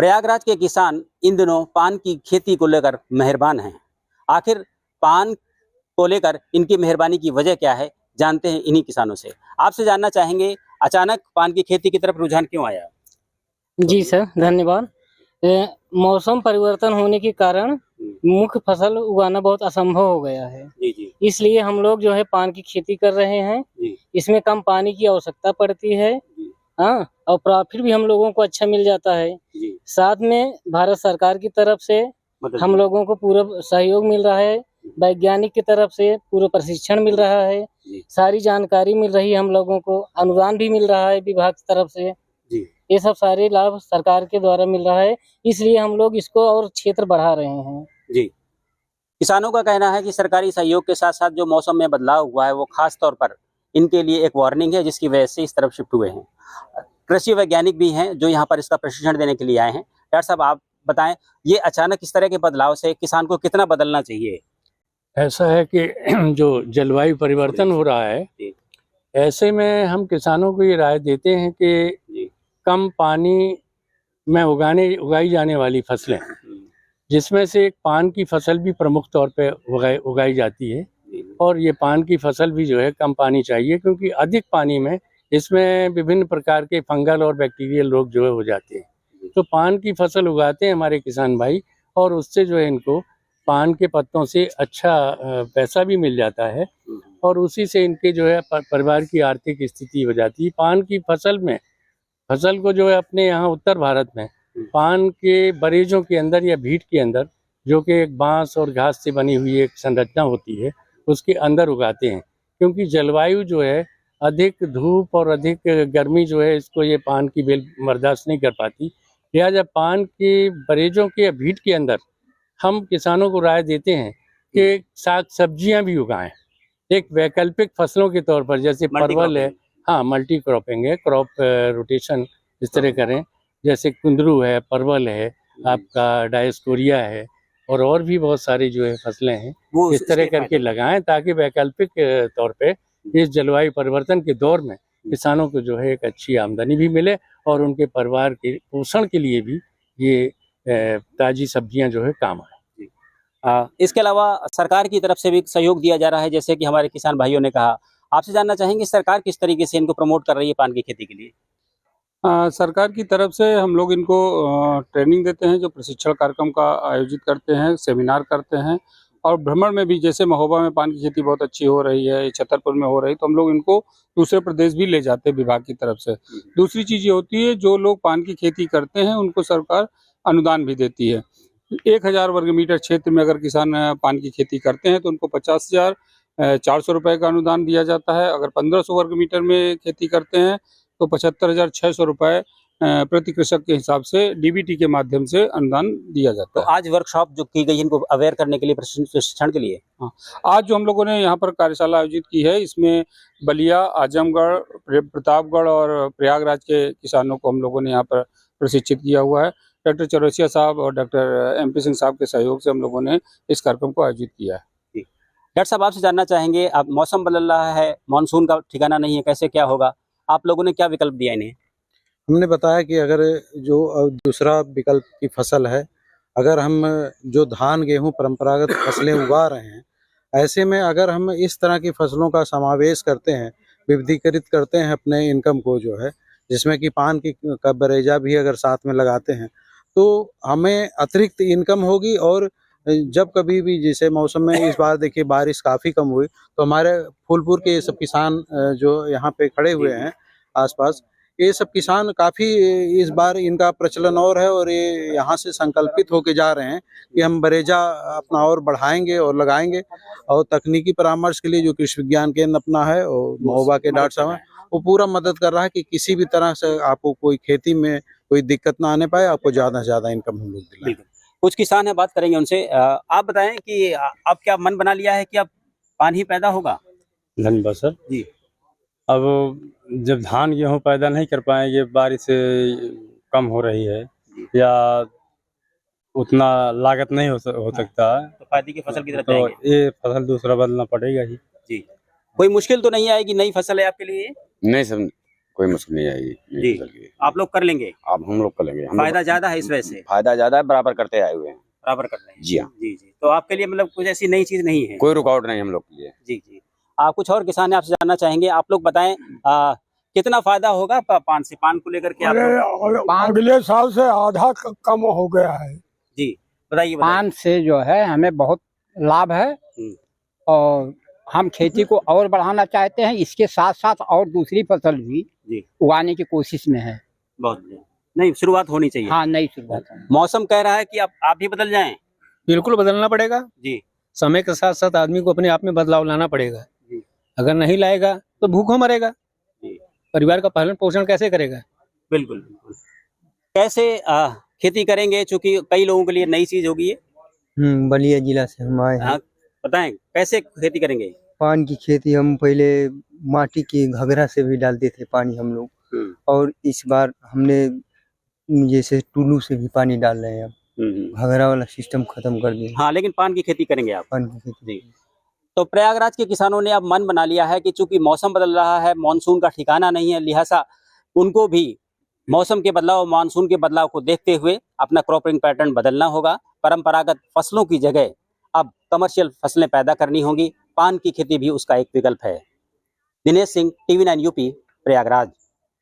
प्रयागराज के किसान इन दिनों पान की खेती को लेकर मेहरबान हैं। आखिर पान को लेकर इनकी मेहरबानी की वजह क्या है, जानते हैं इन्हीं किसानों से। आपसे जानना चाहेंगे, अचानक पान की खेती की तरफ रुझान क्यों आया? जी सर, धन्यवाद। मौसम परिवर्तन होने के कारण मुख्य फसल उगाना बहुत असंभव हो गया है। जी। इसलिए हम लोग जो है पान की खेती कर रहे हैं। इसमें कम पानी की आवश्यकता पड़ती है। हाँ, और प्रॉफिट भी हम लोगों को अच्छा मिल जाता है। साथ में भारत सरकार की तरफ से हम लोगों को पूरा सहयोग मिल रहा है। वैज्ञानिक की तरफ से पूरा प्रशिक्षण मिल रहा है। सारी जानकारी मिल रही है हम लोगों को, अनुदान भी मिल रहा है विभाग की तरफ से। ये सब सारे लाभ सरकार के द्वारा मिल रहा है, इसलिए हम लोग इसको और क्षेत्र बढ़ा रहे हैं। जी। किसानों का कहना है कि सरकारी सहयोग के साथ साथ जो मौसम में बदलाव हुआ है वो खास तौर पर इनके लिए एक वार्निंग है, जिसकी वजह से इस तरफ शिफ्ट हुए हैं। कृषि वैज्ञानिक भी हैं जो यहाँ पर इसका प्रशिक्षण देने के लिए आए हैं। डॉक्टर साहब, आप बताएं, ये अचानक इस तरह के बदलाव से किसान को कितना बदलना चाहिए? ऐसा है कि जो जलवायु परिवर्तन हो रहा है, ऐसे में हम किसानों को ये राय देते हैं कि कम पानी में उगाई जाने वाली फसलें, जिसमें से एक पान की फसल भी प्रमुख तौर पे उगाई जाती है। और ये पान की फसल भी जो है कम पानी चाहिए, क्योंकि अधिक पानी में इसमें विभिन्न प्रकार के फंगल और बैक्टीरियल रोग जो है हो जाते हैं। तो पान की फसल उगाते हैं हमारे किसान भाई, और उससे जो है इनको पान के पत्तों से अच्छा पैसा भी मिल जाता है, और उसी से इनके जो है परिवार की आर्थिक स्थिति हो जाती है। पान की फसल को जो है अपने यहाँ उत्तर भारत में पान के बरेजों के अंदर या भीट के अंदर, जो कि एक बांस और घास से बनी हुई एक संरचना होती है, उसके अंदर उगाते हैं। क्योंकि जलवायु जो है अधिक धूप और अधिक गर्मी जो है इसको ये पान की बेल बर्दाश्त नहीं कर पाती। लिहाजा पान के बरेजों के भीट के अंदर हम किसानों को राय देते हैं कि साग सब्जियां भी उगाएं, एक वैकल्पिक फसलों के तौर पर, जैसे परवल है। हाँ, मल्टी क्रॉपिंग है, क्रॉप रोटेशन इस तरह करें। जैसे कुंदरू है, परवल है, आपका डायस्कोरिया है, और भी बहुत सारी जो है फसलें हैं, इस तरह करके लगाएं, ताकि वैकल्पिक तौर पे इस जलवायु परिवर्तन के दौर में किसानों को जो है एक अच्छी आमदनी भी मिले, और उनके परिवार के पोषण के लिए भी ये ताज़ी सब्जियां जो है काम आए। इसके अलावा सरकार की तरफ से भी सहयोग दिया जा रहा है, जैसे कि हमारे किसान भाइयों ने कहा। आपसे जानना चाहेंगे, सरकार किस तरीके से इनको प्रमोट कर रही है पान की खेती के लिए? सरकार की तरफ से हम लोग इनको ट्रेनिंग देते हैं, जो प्रशिक्षण कार्यक्रम का आयोजित करते हैं, सेमिनार करते हैं, और भ्रमण में भी, जैसे महोबा में पान की खेती बहुत अच्छी हो रही है, छतरपुर में हो रही है, तो हम लोग इनको दूसरे प्रदेश भी ले जाते हैं विभाग की तरफ से। दूसरी चीज़ ये होती है, जो लोग पान की खेती करते हैं उनको सरकार अनुदान भी देती है। 1000 वर्ग मीटर क्षेत्र में अगर किसान पान की खेती करते हैं तो उनको 50,400 रुपये का अनुदान दिया जाता है। अगर 1500 वर्ग मीटर में खेती करते हैं तो 75,600 रुपये प्रति कृषक के हिसाब से डीबीटी के माध्यम से अनुदान दिया जाता है। तो आज वर्कशॉप जो की गई इनको अवेयर करने के लिए, प्रशिक्षण के लिए? हाँ, आज जो हम लोगों ने यहाँ पर कार्यशाला आयोजित की है, इसमें बलिया, आजमगढ़, प्रतापगढ़ और प्रयागराज के किसानों को हम लोगों ने यहाँ पर प्रशिक्षित किया हुआ है। डॉक्टर चौरसिया साहब और डॉक्टर MP सिंह साहब के सहयोग से हम लोगों ने इस कार्यक्रम को आयोजित किया है। डॉक्टर साहब, आपसे जानना चाहेंगे, अब मौसम बदल रहा है, मानसून का ठिकाना नहीं है, कैसे क्या होगा? आप लोगों ने क्या विकल्प दिया इन्हें? हमने बताया कि अगर जो दूसरा विकल्प की फसल है, अगर हम जो धान गेहूं परंपरागत फसलें उगा रहे हैं, ऐसे में अगर हम इस तरह की फसलों का समावेश करते हैं, विविधीकृत करते हैं अपने इनकम को जो है, जिसमें कि पान की का बरेजा भी अगर साथ में लगाते हैं, तो हमें अतिरिक्त इनकम होगी। और जब कभी भी, जैसे मौसम में इस बार देखिए बारिश काफ़ी कम हुई, तो हमारे फूलपुर के सब किसान जो यहाँ पे खड़े हुए हैं आसपास, ये सब किसान काफ़ी इस बार इनका प्रचलन और है, और ये यहाँ से संकल्पित होके जा रहे हैं कि हम बरेजा अपना और बढ़ाएंगे और लगाएंगे। और तकनीकी परामर्श के लिए जो कृषि विज्ञान केंद्र अपना है, और महोबा के डॉक्टर साहब हैं, वो पूरा मदद कर रहा है कि किसी भी तरह से आपको कोई खेती में कोई दिक्कत ना आने पाए, आपको ज़्यादा से ज़्यादा इनकम हम लोग दिलाएं। कुछ किसान है, बात करेंगे उनसे। आप बताएं कि अब क्या मन बना लिया है कि अब पान ही पैदा होगा? धन्यवाद सर जी। अब जब धान गेहूँ पैदा नहीं कर पाएंगे, बारिश से कम हो रही है या उतना लागत नहीं हो सकता है, तो फायदे की फसल की तरफ तो जाएंगे। ये फसल दूसरा बदलना पड़ेगा ही। जी। कोई मुश्किल तो नहीं आएगी? नई फसल है आपके लिए? नहीं सर, कोई मुश्किल नहीं आएगी जी। नई फसल की। आप लोग कर लेंगे, अब हम लोग करेंगे, फायदा ज्यादा है इस वजह से, फायदा ज्यादा है, बराबर करते आए हुए हैं। बराबर कर रहे हैं। जी हाँ। जी जी, तो आपके लिए मतलब कुछ ऐसी नई चीज नहीं है। कोई रुकावट नहीं हम लोग के लिए। जी जी, कुछ और किसान आपसे जानना चाहेंगे, आप लोग बताएं कितना फायदा होगा पान से, पान को लेकर के आप लोग? अगले साल से आधा कम हो गया है। जी बताइए। पान से जो है हमें बहुत लाभ है और हम खेती को और बढ़ाना चाहते हैं। इसके साथ साथ और दूसरी फसल भी उगाने की कोशिश में है। बहुत बढ़िया, नहीं शुरुआत होनी चाहिए। हाँ, नई शुरुआत है। मौसम कह रहा है कि आप भी बदल जाएं। बिल्कुल बदलना पड़ेगा जी। समय के साथ साथ आदमी को अपने आप में बदलाव लाना पड़ेगा जी। अगर नहीं लाएगा तो भूखों मरेगा जी। परिवार का पालन पोषण कैसे करेगा? बिल्कुल बिल्कुल। कैसे खेती करेंगे, चूंकि कई लोगों के लिए नई चीज होगी ये। बलिया जिला से हम आए हैं। बताएं कैसे खेती करेंगे? पान की खेती हम पहले माटी की घगरा से भी डालते थे पानी हम लोग, और इस बार हमने जैसे टुल्लू से भी पानी डाल रहे हैं। अब घगरा वाला सिस्टम खत्म कर दिया। हाँ, लेकिन पान की खेती करेंगे आप? पान की खेती। जी। तो प्रयागराज के किसानों ने अब मन बना लिया है कि चूंकि मौसम बदल रहा है, मानसून का ठिकाना नहीं है, लिहाजा उनको भी मौसम के बदलाव, मानसून के बदलाव को देखते हुए अपना क्रॉपिंग पैटर्न बदलना होगा। परंपरागत फसलों की जगह अब कमर्शियल फसलें पैदा करनी होंगी। पान की खेती भी उसका एक विकल्प है। Dinesh Singh, TV9 UP, Prayagraj.